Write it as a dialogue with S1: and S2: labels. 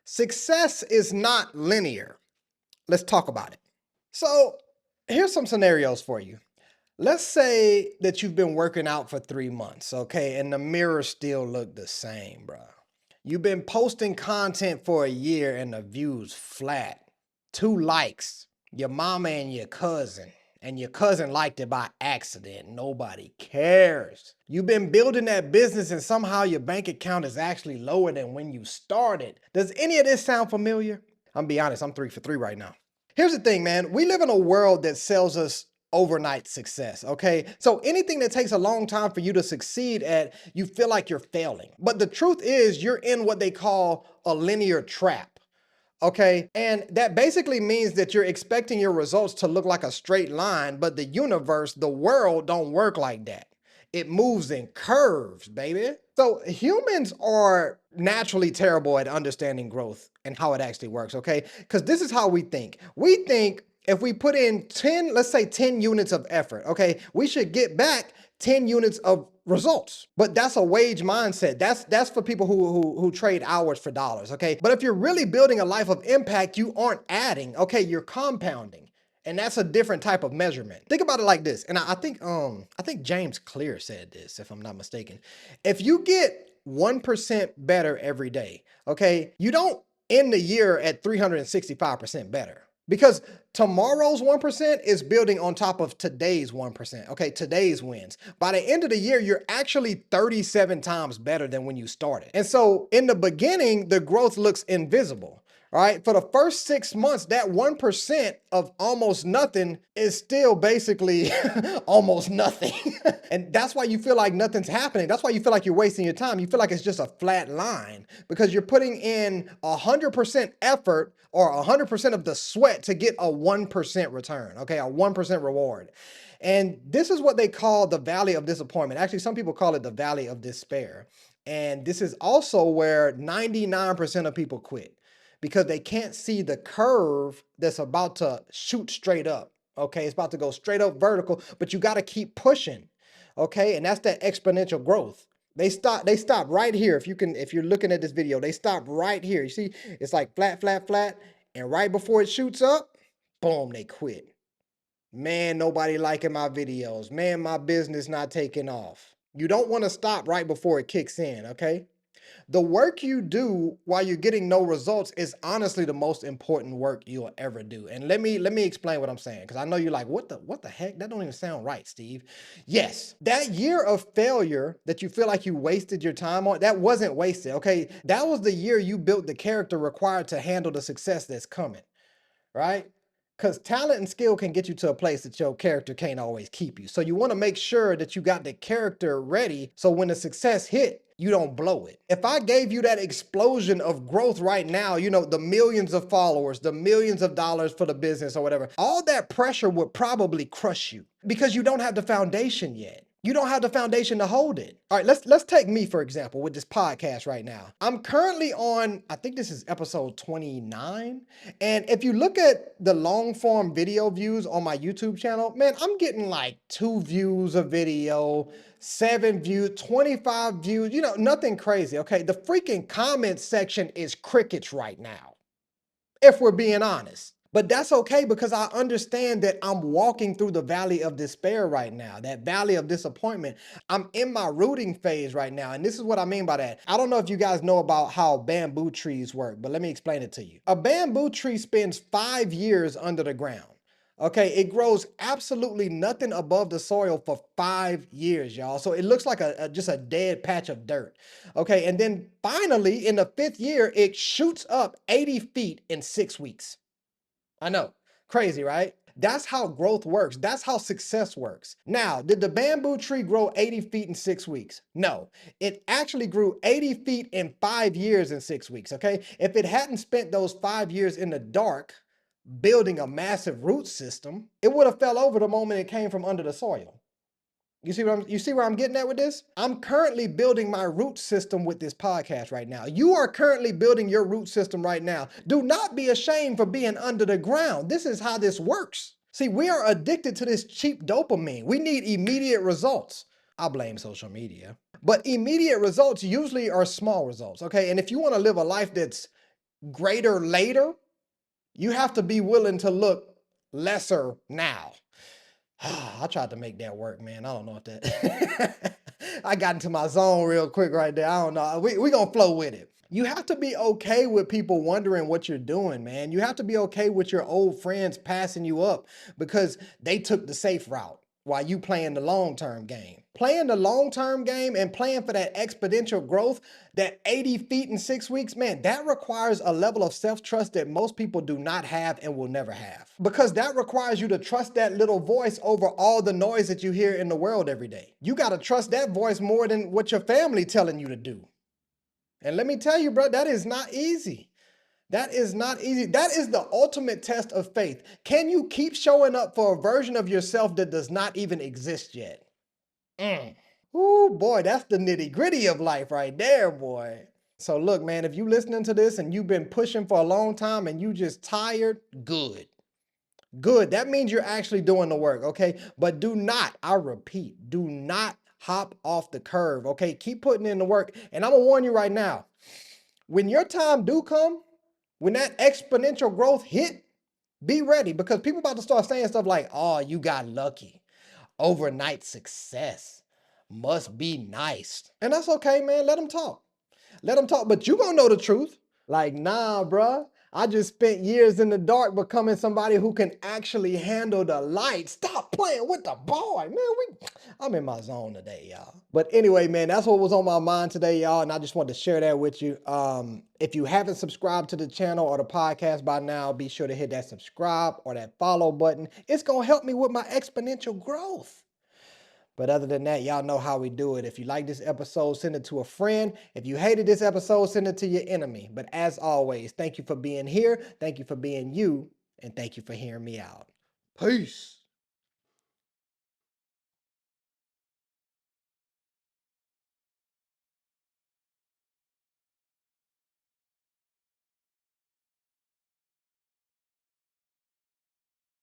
S1: Success is not linear. Let's talk about it. So, here's some scenarios for you. Let's say that you've been working out for 3 months, okay, and the mirror still look the same, bro. You've been posting content for a year and the views flat. 2 likes, your mama and your cousin liked it by accident. Nobody cares. You've been building that business and somehow your bank account is actually lower than when you started. Does any of this sound familiar? I'm be honest, I'm 3 for 3 right now. Here's the thing, man. We live in a world that sells us overnight success, okay? So anything that takes a long time for you to succeed at, you feel like you're failing. But the truth is, you're in what they call a linear trap, okay? And that basically means that you're expecting your results to look like a straight line, but the universe, the world don't work like that. It moves in curves, baby. So humans are naturally terrible at understanding growth and how it actually works, okay? Because this is how we think. We think if we put in 10, let's say 10 units of effort, okay, we should get back 10 units of results. But that's a wage mindset. That's for people who trade hours for dollars, okay? But if you're really building a life of impact, you aren't adding, okay? You're compounding. And that's a different type of measurement. Think about it like this. And I think James Clear said this, if I'm not mistaken. If you get 1% better every day, okay, you don't end the year at 365% better. Because tomorrow's 1% is building on top of today's 1%, okay, today's wins. By the end of the year, you're actually 37 times better than when you started. And so in the beginning, the growth looks invisible. All right, for the first 6 months, that 1% of almost nothing is still basically almost nothing. And that's why you feel like nothing's happening. That's why you feel like you're wasting your time. You feel like it's just a flat line because you're putting in 100% effort or 100% of the sweat to get a 1% return, okay, a 1% reward. And this is what they call the valley of disappointment. Actually, some people call it the valley of despair. And this is also where 99% of people quit because they can't see the curve that's about to shoot straight up. Okay, it's about to go straight up vertical, but you got to keep pushing. Okay, and that's that exponential growth. They stop right here. If you're looking at this video, they stop right here. You see, it's like flat, flat, flat, and right before it shoots up, boom, they quit. Man, nobody liking my videos. Man, my business not taking off. You don't want to stop right before it kicks in, okay? The work you do while you're getting no results is honestly the most important work you'll ever do. And let me explain what I'm saying because I know you're like, what the heck? That don't even sound right, Steve. Yes, that year of failure that you feel like you wasted your time on, that wasn't wasted. Okay, that was the year you built the character required to handle the success that's coming, right? Because talent and skill can get you to a place that your character can't always keep you. So you want to make sure that you got the character ready so when the success hit, you don't blow it. If I gave you that explosion of growth right now, you know, the millions of followers, the millions of dollars for the business or whatever, all that pressure would probably crush you because you don't have the foundation yet. You don't have the foundation to hold it. All right, let's take me for example with this podcast right now. I'm currently on, I think this is episode 29. And if you look at the long form video views on my YouTube channel, man, I'm getting like 2 views a video, 7 views, 25 views, you know, nothing crazy. Okay. The freaking comment section is crickets right now, if we're being honest. But that's okay because I understand that I'm walking through the valley of despair right now, that valley of disappointment. I'm in my rooting phase right now. And this is what I mean by that. I don't know if you guys know about how bamboo trees work, but let me explain it to you. A bamboo tree spends 5 years under the ground. Okay, it grows absolutely nothing above the soil for 5 years, y'all. So it looks like just a dead patch of dirt. Okay, and then finally in the 5th year, it shoots up 80 feet in 6 weeks. I know, crazy, right? That's how growth works. That's how success works. Now, did the bamboo tree grow 80 feet in 6 weeks? No, it actually grew 80 feet in 5 years in 6 weeks, okay? If it hadn't spent those 5 years in the dark building a massive root system, it would have fell over the moment it came from under the soil. You see where I'm getting at with this? I'm currently building my root system with this podcast right now. You are currently building your root system right now. Do not be ashamed for being under the ground. This is how this works. See, we are addicted to this cheap dopamine. We need immediate results. I blame social media. But immediate results usually are small results, okay? And if you want to live a life that's greater later, you have to be willing to look lesser now. I tried to make that work, man. I don't know if that I got into my zone real quick right there. I don't know. We gonna flow with it. You have to be okay with people wondering what you're doing, man. You have to be okay with your old friends passing you up because they took the safe route while you playing the long-term game. Playing the long-term game and playing for that exponential growth, that 80 feet in 6 weeks, man, that requires a level of self-trust that most people do not have and will never have. Because that requires you to trust that little voice over all the noise that you hear in the world every day. You got to trust that voice more than what your family telling you to do. And let me tell you, bro, that is not easy. That is not easy. That is the ultimate test of faith. Can you keep showing up for a version of yourself that does not even exist yet? Ooh, boy, that's the nitty gritty of life right there, boy. So look, man, if you listening to this and you've been pushing for a long time and you just tired, good. Good. That means you're actually doing the work, okay? But do not, I repeat, do not hop off the curve, okay? Keep putting in the work. And I'm gonna warn you right now, when your time do come, when that exponential growth hit, be ready because people about to start saying stuff like, oh, you got lucky. Overnight success. Must be nice. And that's okay, man. Let them talk. Let them talk, but you gonna know the truth. Like, nah, bruh. I just spent years in the dark becoming somebody who can actually handle the light. Stop playing with the boy, man. I'm in my zone today, y'all. But anyway, man, that's what was on my mind today, y'all. And I just wanted to share that with you. If you haven't subscribed to the channel or the podcast by now, be sure to hit that subscribe or that follow button. It's gonna help me with my exponential growth. But other than that, y'all know how we do it. If you like this episode, send it to a friend. If you hated this episode, send it to your enemy. But as always, thank you for being here. Thank you for being you. And thank you for hearing me out. Peace.